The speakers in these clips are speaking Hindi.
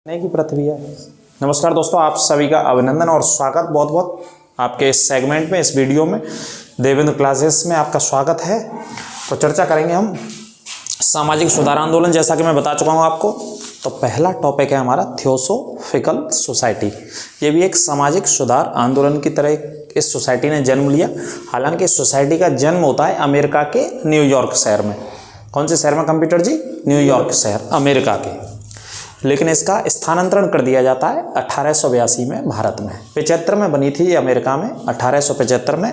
की पृथ्वी है। नमस्कार दोस्तों, आप सभी का अभिनंदन और स्वागत बहुत बहुत आपके इस सेगमेंट में, इस वीडियो में देवेंद्र क्लासेस में आपका स्वागत है। तो चर्चा करेंगे हम सामाजिक सुधार आंदोलन, जैसा कि मैं बता चुका हूं आपको। तो पहला टॉपिक है हमारा थियोसोफिकल सोसाइटी। ये भी एक सामाजिक सुधार आंदोलन की तरह इस सोसाइटी ने जन्म लिया। हालांकि इस सोसाइटी का जन्म होता है अमेरिका के न्यूयॉर्क शहर में। कौन से शहर में कंप्यूटर जी? न्यूयॉर्क शहर, अमेरिका के। लेकिन इसका स्थानांतरण कर दिया जाता है 1882 में भारत में। 75 में बनी थी ये अमेरिका में, 1875 में,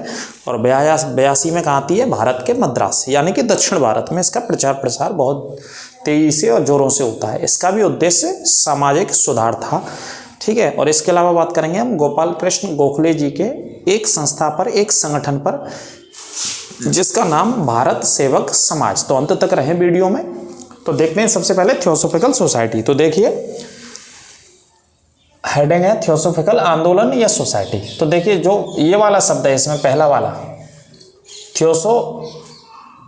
और 82 में कहाँ आती है? भारत के मद्रास, यानी कि दक्षिण भारत में इसका प्रचार प्रसार बहुत तेजी से और जोरों से होता है। इसका भी उद्देश्य सामाजिक सुधार था, ठीक है। और इसके अलावा बात करेंगे हम गोपाल कृष्ण गोखले जी के एक संस्था पर, एक संगठन पर, जिसका नाम भारत सेवक समाज। तो अंत तक रहे वीडियो में। तो देखते हैं सबसे पहले थियोसोफिकल सोसाइटी। तो देखिए हेडिंग है थियोसोफिकल आंदोलन या सोसाइटी। तो देखिए जो ये वाला शब्द है इसमें, पहला वाला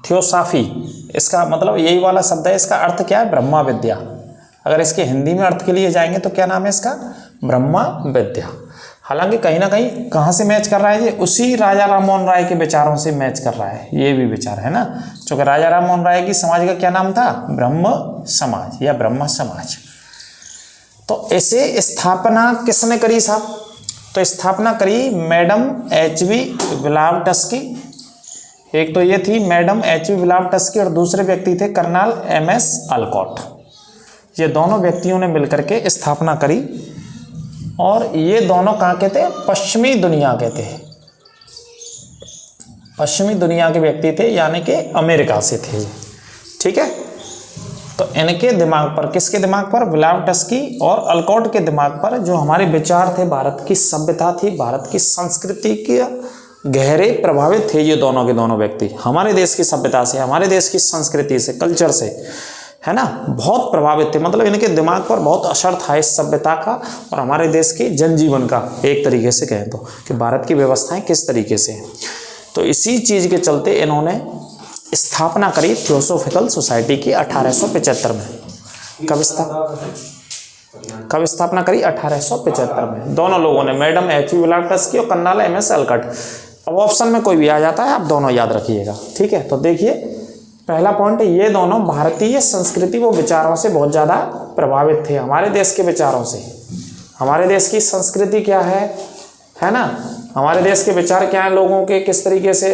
थियोसाफी, इसका मतलब यही वाला शब्द है। इसका अर्थ क्या है? ब्रह्मा विद्या। अगर इसके हिंदी में अर्थ के लिए जाएंगे तो क्या नाम है इसका? ब्रह्मा विद्या। हालांकि कहीं ना कहीं कहाँ से मैच कर रहा है ये? उसी राजा राम मोहन राय के विचारों से मैच कर रहा है। ये भी विचार है ना, क्योंकि राजा राम मोहन राय की समाज का क्या नाम था? ब्रह्म समाज या ब्रह्म समाज। तो ऐसे स्थापना किसने करी साहब? तो स्थापना करी मैडम एच.वी. ब्लावटस्की। एक तो ये थी मैडम एच.वी. ब्लावटस्की और दूसरे व्यक्ति थे कर्नल एम.एस. अलकॉट। ये दोनों व्यक्तियों ने मिलकर के स्थापना करी, और ये दोनों कहाँ के थे? पश्चिमी दुनिया के थे। पश्चिमी दुनिया के व्यक्ति थे, यानी कि अमेरिका से थे, ठीक है। तो इनके दिमाग पर, किसके दिमाग पर? ब्लावटस्की और अलकॉट के दिमाग पर जो हमारे विचार थे, भारत की सभ्यता थी, भारत की संस्कृति के गहरे प्रभावित थे ये दोनों के दोनों व्यक्ति। हमारे देश की सभ्यता से, हमारे देश की संस्कृति से, कल्चर से, है ना, बहुत प्रभावित थे। मतलब इनके दिमाग पर बहुत असर था इस सभ्यता का और हमारे देश के जनजीवन का, एक तरीके से कहें तो, कि भारत की व्यवस्थाएं किस तरीके से हैं। तो इसी चीज़ के चलते इन्होंने स्थापना करी थियोसोफिकल सोसाइटी की 1875 में। कब स्थापना करी? 1875 में। दोनों लोगों ने, मैडम एच.वी. ब्लावटस्की और कर्नल एम.एस. अलकॉट। अब ऑप्शन में कोई भी आ जाता है, आप दोनों याद रखिएगा, ठीक है। तो देखिए पहला पॉइंट, ये दोनों भारतीय संस्कृति व विचारों से बहुत ज़्यादा प्रभावित थे, हमारे देश के विचारों से। हमारे देश की संस्कृति क्या है ना, हमारे देश के विचार क्या हैं, लोगों के किस तरीके से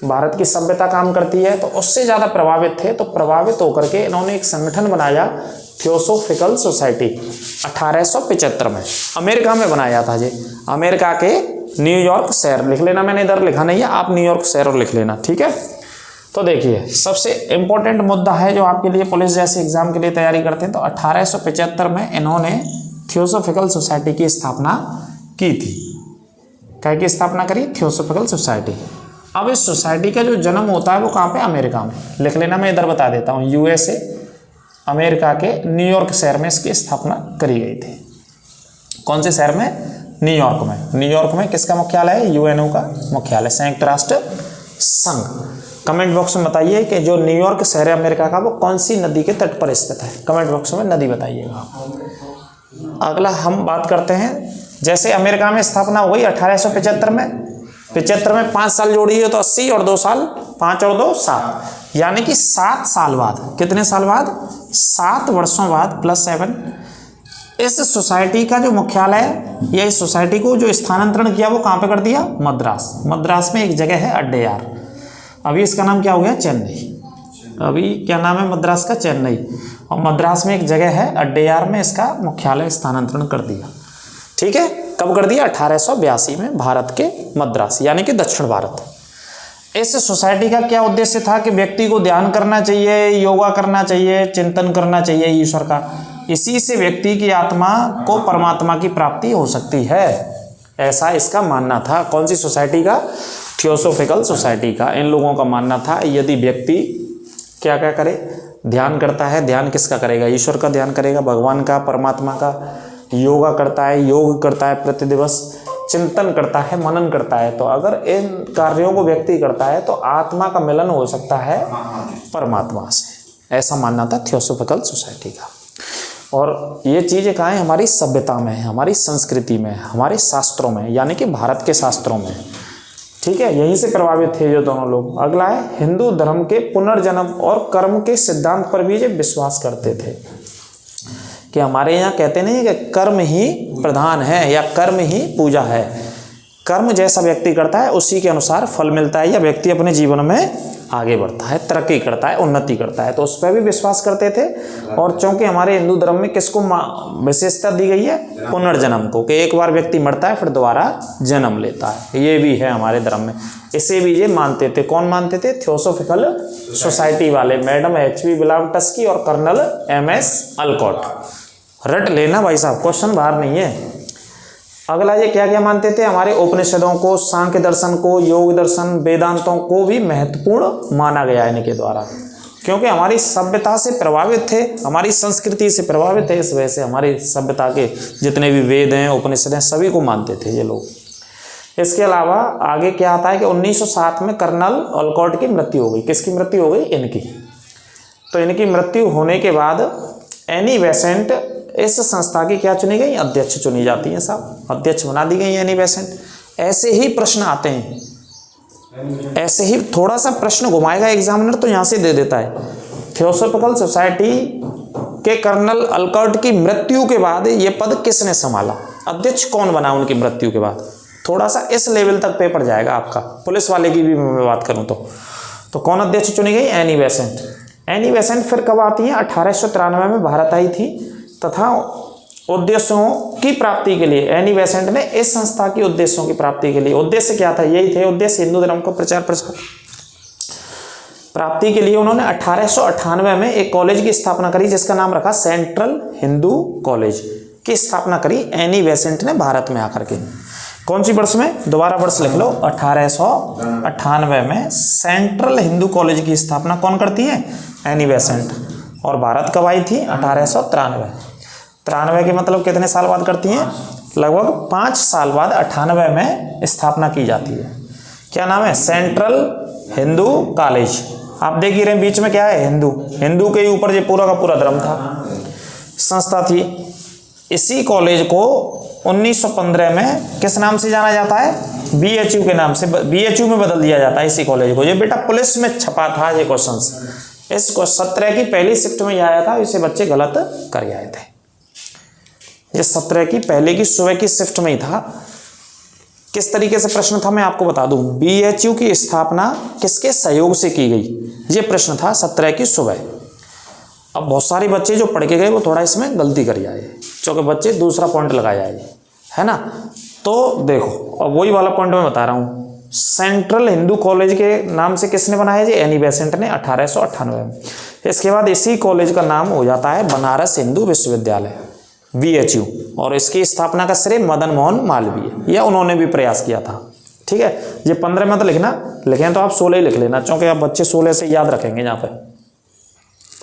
भारत की सभ्यता काम करती है, तो उससे ज़्यादा प्रभावित थे। तो प्रभावित होकर के इन्होंने एक संगठन बनाया, थियोसोफिकल सोसाइटी, 1875 में अमेरिका में बनाया था जी। अमेरिका के न्यूयॉर्क शहर, लिख लेना, मैंने इधर लिखा नहीं है, आप न्यूयॉर्क शहर लिख लेना, ठीक है। तो देखिए सबसे इम्पोर्टेंट मुद्दा है जो आपके लिए पुलिस जैसे एग्जाम के लिए तैयारी करते हैं। तो 1875 में इन्होंने थियोसोफिकल सोसाइटी की स्थापना की थी। क्या की स्थापना करी? Theosophical society. अब इस सोसाइटी का जो जन्म होता है वो कहाँ पे? अमेरिका में। लिख लेना, मैं इधर बता देता हूँ, यूएसए, अमेरिका के न्यूयॉर्क शहर में इसकी स्थापना करी गई थी। कौन से शहर में? न्यूयॉर्क में। न्यूयॉर्क में किसका मुख्यालय है? यूएनओ का मुख्यालय, संयुक्त राष्ट्र संघ। कमेंट बॉक्स में बताइए कि जो न्यूयॉर्क शहर है अमेरिका का, वो कौन सी नदी के तट पर स्थित है? कमेंट बॉक्स में नदी बताइएगा। अगला हम बात करते हैं, जैसे अमेरिका में स्थापना हो गई 1875 में, 75 में 5 साल जोड़िए तो 80, और 2 साल, 5 और 2 7, यानी कि 7 साल बाद। कितने साल बाद? 7 वर्षों बाद, +7। इस सोसाइटी का जो मुख्यालय है, या इस सोसाइटी को जो स्थानांतरण किया वो कहाँ पे कर दिया? मद्रास। मद्रास में एक जगह है अड्डेयार, अभी इसका नाम क्या हो गया? चेन्नई। अभी क्या नाम है मद्रास का? चेन्नई। और मद्रास में एक जगह है अड्डेयार में इसका मुख्यालय स्थानांतरण कर दिया, ठीक है। कब कर दिया? 1882 में, भारत के मद्रास, यानी कि दक्षिण भारत। इस सोसाइटी का क्या उद्देश्य था? कि व्यक्ति को ध्यान करना चाहिए, योगा करना चाहिए, चिंतन करना चाहिए ईश्वर का। इसी से व्यक्ति की आत्मा को परमात्मा की प्राप्ति हो सकती है, ऐसा इसका मानना था। कौन सी सोसाइटी का? थियोसोफिकल सोसाइटी का। इन लोगों का मानना था यदि व्यक्ति क्या क्या करे? ध्यान करता है। ध्यान किसका करेगा? ईश्वर का ध्यान करेगा, भगवान का, परमात्मा का। योगा करता है, योग करता है, प्रतिदिवस चिंतन करता है, मनन करता है। तो अगर इन कार्यों को व्यक्ति करता है तो आत्मा का मिलन हो सकता है परमात्मा से, ऐसा मानना था थियोसोफिकल सोसाइटी का। और ये चीज़ें कहाँ है? हमारी सभ्यता में है, हमारी संस्कृति में, हमारे शास्त्रों में, यानी कि भारत के शास्त्रों में। ठीक है, यहीं से प्रभावित थे जो दोनों लोग। अगला है हिंदू धर्म के पुनर्जन्म और कर्म के सिद्धांत पर भी ये विश्वास करते थे कि हमारे यहाँ कहते नहीं कि कर्म ही प्रधान है या कर्म ही पूजा है। कर्म जैसा व्यक्ति करता है उसी के अनुसार फल मिलता है या व्यक्ति अपने जीवन में आगे बढ़ता है, तरक्की करता है, उन्नति करता है। तो उस पर भी विश्वास करते थे। और चूंकि हमारे हिंदू धर्म में किसको विशेषता दी गई है? पुनर्जन्म को, कि एक बार व्यक्ति मरता है फिर दोबारा जन्म लेता है, ये भी है हमारे धर्म में। इसे भी ये मानते थे। कौन मानते थे? थियोसॉफिकल सोसाइटी वाले, मैडम एच.वी. ब्लावटस्की और कर्नल एम.एस. अलकॉट। रट लेना भाई साहब, क्वेश्चन बाहर नहीं है। अगला ये क्या क्या मानते थे? हमारे उपनिषदों को, सांख्य दर्शन को, योग दर्शन, वेदांतों को भी महत्वपूर्ण माना गया है इनके द्वारा, क्योंकि हमारी सभ्यता से प्रभावित थे, हमारी संस्कृति से प्रभावित है। इस वजह से हमारी सभ्यता के जितने भी वेद हैं, उपनिषद हैं, सभी को मानते थे ये लोग। इसके अलावा आगे क्या आता है कि 1907 में कर्नल अलकॉट की मृत्यु हो गई। किसकी मृत्यु हो गई? इनकी। तो इनकी मृत्यु होने के बाद एनी बेसेंट इस संस्था की क्या चुनी गई? अध्यक्ष चुनी जाती है साहब, अध्यक्ष बना दी गई एनी बेसेंट। ऐसे ही प्रश्न आते हैं, ऐसे ही थोड़ा सा प्रश्न घुमाएगा एग्जामिनर तो यहाँ से दे देता है। थियोसॉफिकल सोसाइटी के कर्नल अलकॉट की मृत्यु के बाद ये पद किसने संभाला? अध्यक्ष कौन बना उनकी मृत्यु के बाद? थोड़ा सा इस लेवल तक पेपर जाएगा आपका। पुलिस वाले की भी मैं बात करूँ तो कौन अध्यक्ष चुनी गई? Annie Besant. एनी बेसेंट फिर कब आती है? 1893 में भारत आई थी तथा उद्देश्यों की प्राप्ति के लिए एनी बेसेंट ने इस संस्था की उद्देश्यों की प्राप्ति के लिए, उद्देश्य क्या था? यही थे उद्देश्य, हिंदू धर्म को प्रचार प्रसार प्राप्ति के लिए उन्होंने 1898 में एक कॉलेज की स्थापना करी जिसका नाम रखा सेंट्रल हिंदू कॉलेज की स्थापना करी एनी बेसेंट ने भारत में आकर के। कौन सी वर्ष में? दोबारा वर्ष लिख लो, 1898 में सेंट्रल हिंदू कॉलेज की स्थापना कौन करती है? Annie Besant. और भारत कब आई थी? 1893। 93 के मतलब कितने साल बाद करती हैं? लगभग 5 साल बाद 98 में स्थापना की जाती है। क्या नाम है? Central Hindu college. आप देख ही रहे हैं बीच में क्या है? हिंदू। हिंदू के ऊपर ये पूरा का पूरा धर्म था, संस्था थी। इसी कॉलेज को 1915 में किस नाम से जाना जाता है? BHU के नाम से, BHU में बदल दिया जाता है इसी कॉलेज को। ये बेटा पुलिस में छपा था ये क्वेश्चन। इसको 17 की पहली शिफ्ट में आया था, इसे बच्चे गलत कर आए थे। ये 17 की पहले की सुबह की शिफ्ट में ही था। किस तरीके से प्रश्न था मैं आपको बता दूं। BHU की स्थापना किसके सहयोग से की गई? ये प्रश्न था 17 की सुबह। अब बहुत सारे बच्चे जो पढ़ के गए वो थोड़ा इसमें गलती कर आए, क्योंकि बच्चे दूसरा पॉइंट लगाए आए, है ना। तो देखो अब वही वाला पॉइंट मैं बता रहा हूँ। सेंट्रल हिंदू कॉलेज के नाम से किसने बनाया जी? एनी बेसेंट ने 1898 में। इसके बाद इसी कॉलेज का नाम हो जाता है बनारस हिंदू विश्वविद्यालय, BHU। और इसकी स्थापना का श्रेय मदन मोहन मालवीय, यह उन्होंने भी प्रयास किया था। ठीक है, ये 15 में तो लिखना, लिखें तो आप 16 ही लिख लेना, क्योंकि आप बच्चे 16 से याद रखेंगे, यहाँ पे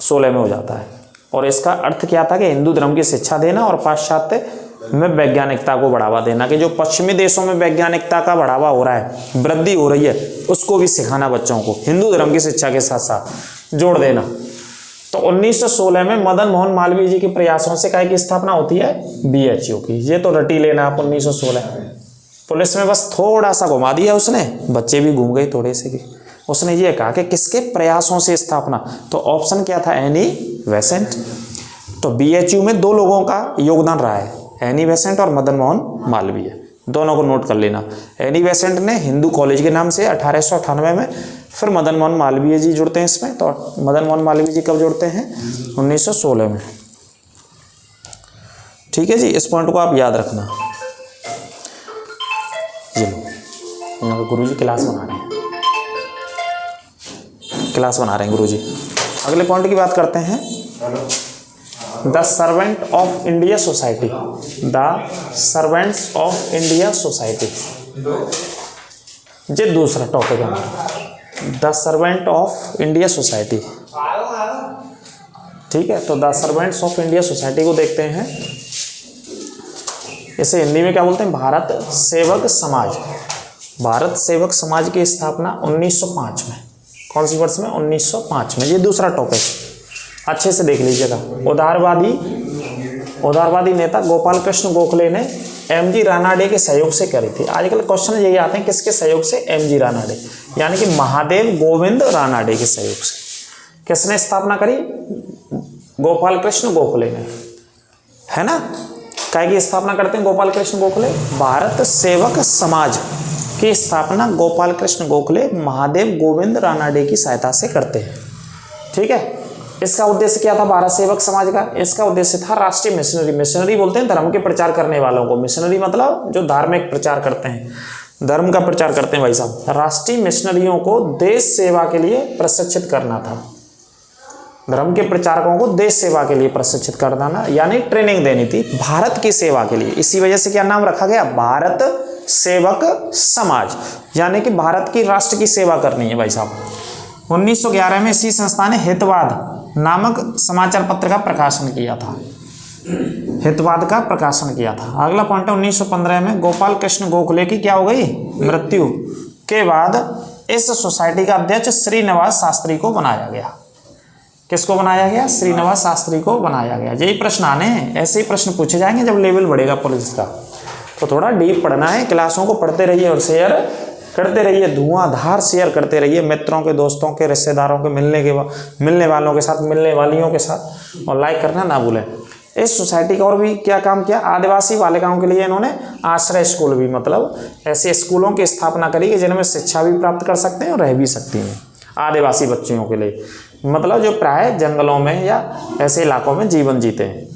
16 में हो जाता है। और इसका अर्थ क्या था कि हिंदू धर्म की शिक्षा देना और पाश्चात्य में वैज्ञानिकता को बढ़ावा देना, कि जो पश्चिमी देशों में वैज्ञानिकता का बढ़ावा हो रहा है, वृद्धि हो रही है, उसको भी सिखाना बच्चों को, हिंदू धर्म की शिक्षा के साथ साथ जोड़ देना। तो 1916 में मदन मोहन मालवीय जी के प्रयासों से काय की स्थापना होती है? BHU की। ये तो रटी लेना आप 1916। पुलिस में बस थोड़ा सा घुमा दिया उसने, बच्चे भी घूम गए थोड़े से। उसने ये कहा कि किसके प्रयासों से स्थापना, तो ऑप्शन क्या था? Annie Besant. तो BHU में 2 लोगों का योगदान रहा है, एनी बेसेंट और मदन मोहन मालवीय। दोनों को नोट कर लेना। एनी बेसेंट ने हिंदू कॉलेज के नाम से 1898 में, फिर मदन मोहन मालवीय जी जुड़ते हैं इसमें। तो मदन मोहन मालवीय जी कब जुड़ते हैं? 1916 में। ठीक है जी, इस पॉइंट को आप याद रखना। जी लो, गुरुजी क्लास बना रहे हैं, क्लास बना रहे हैं गुरुजी। अगले पॉइंट की बात करते हैं। The servant of India society, the servants of India society, ये दूसरा टॉपिक है, the servant of India society. ठीक है, तो the servants of India society को देखते हैं। इसे हिंदी में क्या बोलते हैं? भारत सेवक समाज। भारत सेवक समाज की स्थापना 1905 में। कौन सी वर्ष में? 1905 में। ये दूसरा टॉपिक, अच्छे से देख लीजिएगा। उदारवादी उदारवादी नेता गोपाल कृष्ण गोखले ने एमजी रानाडे के सहयोग से करी थी। आजकल क्वेश्चन यही आते हैं, किसके सहयोग से? एमजी रानाडे, यानी कि महादेव गोविंद रानाडे के सहयोग से। किसने स्थापना करी? गोपाल कृष्ण गोखले ने, है ना। काय की स्थापना करते हैं गोपाल कृष्ण गोखले? भारत सेवक समाज की स्थापना गोपाल कृष्ण गोखले महादेव गोविंद रानाडे की सहायता से करते हैं। ठीक है। इसका उद्देश्य क्या था भारत सेवक समाज का? इसका उद्देश्य था राष्ट्रीय मिशनरी। मिशनरी बोलते हैं धर्म के प्रचार करने वालों को। मिशनरी मतलब जो धार्मिक प्रचार करते हैं, धर्म का प्रचार करते हैं भाई साहब। राष्ट्रीय मिशनरियों को देश सेवा के लिए प्रशिक्षित करना था। धर्म के प्रचारकों को देश सेवा के लिए प्रशिक्षित करना, यानी ट्रेनिंग देनी थी भारत की सेवा के लिए। इसी वजह से क्या नाम रखा गया? भारत सेवक समाज, यानी कि भारत की राष्ट्र की सेवा करनी है भाई साहब। 1911 में इसी संस्था ने हितवाद नामक समाचार पत्र का प्रकाशन किया था। हितवाद का प्रकाशन किया था। अगला पॉइंट है 1915 में गोपाल कृष्ण गोखले की क्या हो गई? मृत्यु के बाद इस सोसाइटी का अध्यक्ष श्रीनिवास शास्त्री को बनाया गया। किसको बनाया गया? श्रीनिवास शास्त्री को बनाया गया। यही प्रश्न आने हैं, ऐसे ही प्रश्न पूछे जाएंगे जब लेवल बढ़ेगा पुलिस का। तो थोड़ा डीप पढ़ना है, क्लासों को पढ़ते रहिए और शेयर करते रहिए, धुआंधार शेयर करते रहिए मित्रों के, दोस्तों के, रिश्तेदारों के, मिलने वालों के साथ, मिलने वालियों के साथ, और लाइक करना ना भूलें। इस सोसाइटी का और भी क्या काम किया? आदिवासी बालिकाओं के लिए इन्होंने आश्रय स्कूल भी, मतलब ऐसे स्कूलों की स्थापना करी कि जिनमें शिक्षा भी प्राप्त कर सकते हैं और रह भी सकती हैं। आदिवासी बच्चियों के लिए, मतलब जो प्राय जंगलों में या ऐसे इलाकों में जीवन जीते हैं।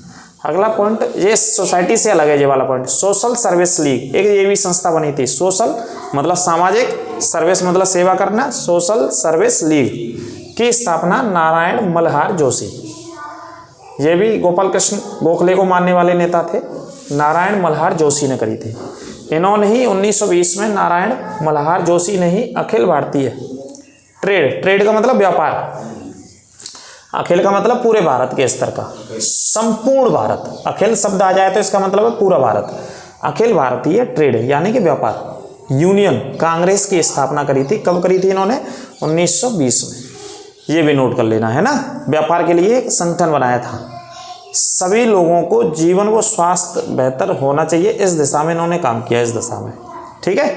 अगला पॉइंट, ये सोसाइटी से अलग है ये वाला पॉइंट। सोशल सर्विस लीग, एक ये भी संस्था बनी थी। सोशल मतलब सामाजिक, सर्विस मतलब सेवा करना। सोशल सर्विस लीग की स्थापना नारायण मल्हार जोशी, ये भी गोपाल कृष्ण गोखले को मानने वाले नेता थे, नारायण मल्हार जोशी ने करी थी। इन्होंने ही 1920 में, नारायण मल्हार जोशी ने ही अखिल भारतीय ट्रेड का मतलब व्यापार, अखिल का मतलब पूरे भारत के स्तर का, संपूर्ण भारत। अखिल शब्द आ जाए तो इसका मतलब है पूरा भारत। अखिल भारतीय ट्रेड यानी कि व्यापार यूनियन कांग्रेस की स्थापना करी थी। कब करी थी इन्होंने? 1920 में। ये भी नोट कर लेना है ना। व्यापार के लिए एक संगठन बनाया था। सभी लोगों को जीवन व स्वास्थ्य बेहतर होना चाहिए, इस दिशा में इन्होंने काम किया, इस दिशा में। ठीक है।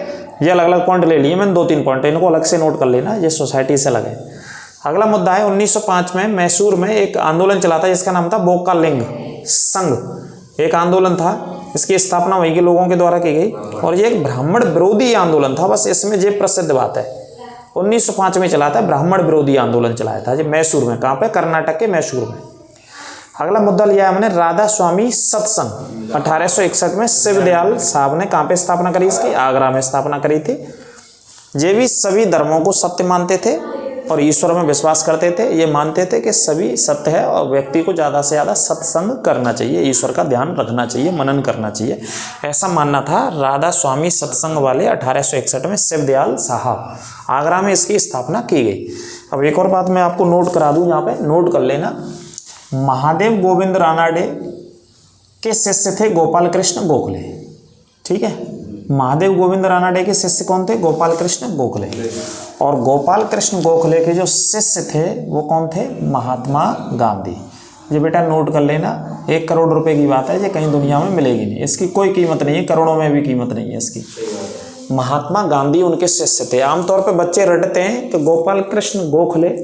ये अलग अलग पॉइंट ले लिए मैंने, 2-3 पॉइंट, इनको अलग से नोट कर लेना, ये सोसाइटी से अलग है। अगला मुद्दा है 1905 में मैसूर में एक आंदोलन चला था जिसका नाम था बोकालिंग संघ। एक आंदोलन था, इसकी स्थापना वहीं के लोगों के द्वारा की गई और ये एक ब्राह्मण विरोधी आंदोलन था। बस इसमें ये प्रसिद्ध बात है, 1905 में चला था, ब्राह्मण विरोधी आंदोलन चलाया था ये मैसूर में। कहाँ पे? कर्नाटक के मैसूर में। अगला मुद्दा लिया है हमने राधा स्वामी सत्संग। 1861 में शिवदयाल साहब ने कहाँ पे स्थापना करी इसकी? आगरा में स्थापना करी थी। ये भी सभी धर्मों को सत्य मानते थे और ईश्वर में विश्वास करते थे। ये मानते थे कि सभी सत्य है और व्यक्ति को ज़्यादा से ज़्यादा सत्संग करना चाहिए, ईश्वर का ध्यान रखना चाहिए, मनन करना चाहिए, ऐसा मानना था राधा स्वामी सत्संग वाले। 1861 में शिवदयाल साहब, आगरा में इसकी स्थापना की गई। अब एक और बात मैं आपको नोट करा दूँ, यहाँ पे नोट कर लेना। महादेव गोविंद रानाडे के शिष्य थे गोपाल कृष्ण गोखले। ठीक है। महादेव गोविंद रानाडे के शिष्य कौन थे? गोपाल कृष्ण गोखले। और गोपाल कृष्ण गोखले के जो शिष्य थे वो कौन थे? महात्मा गांधी। ये बेटा नोट कर लेना, 1 करोड़ रुपए की बात है, ये कहीं दुनिया में मिलेगी नहीं, इसकी कोई कीमत नहीं है, करोड़ों में भी कीमत नहीं है इसकी। महात्मा गांधी उनके शिष्य थे। आमतौर पर बच्चे रटते हैं कि गोपाल कृष्ण गोखले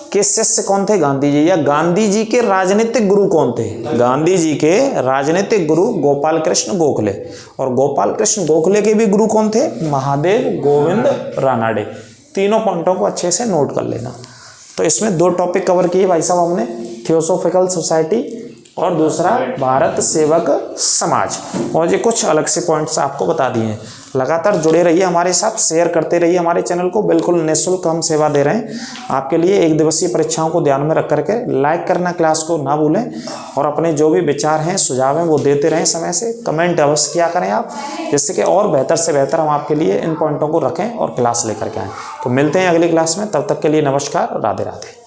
के शिष्य कौन थे? गांधी जी। या गांधी जी के राजनीतिक गुरु कौन थे? गांधी जी के राजनीतिक गुरु गोपाल कृष्ण गोखले। और गोपाल कृष्ण गोखले के भी गुरु कौन थे? महादेव गोविंद रानाडे। तीनों पॉइंटों को अच्छे से नोट कर लेना। तो इसमें 2 टॉपिक कवर किए भाई साहब हमने, थियोसॉफिकल सोसाइटी और दूसरा भारत सेवक समाज, और ये कुछ अलग से पॉइंट्स आपको बता दिए हैं। लगातार जुड़े रहिए हमारे साथ, शेयर करते रहिए हमारे चैनल को, बिल्कुल निःशुल्क हम सेवा दे रहे हैं आपके लिए। 1 दिवसीय परीक्षाओं को ध्यान में रख करके लाइक करना क्लास को ना भूलें, और अपने जो भी विचार हैं, सुझाव हैं, वो देते रहें समय से। कमेंट अवश्य किया करें आप, जिससे कि और बेहतर से बेहतर हम आपके लिए इन पॉइंटों को रखें और क्लास लेकर के आएँ। तो मिलते हैं अगली क्लास में, तब तक के लिए नमस्कार, राधे राधे।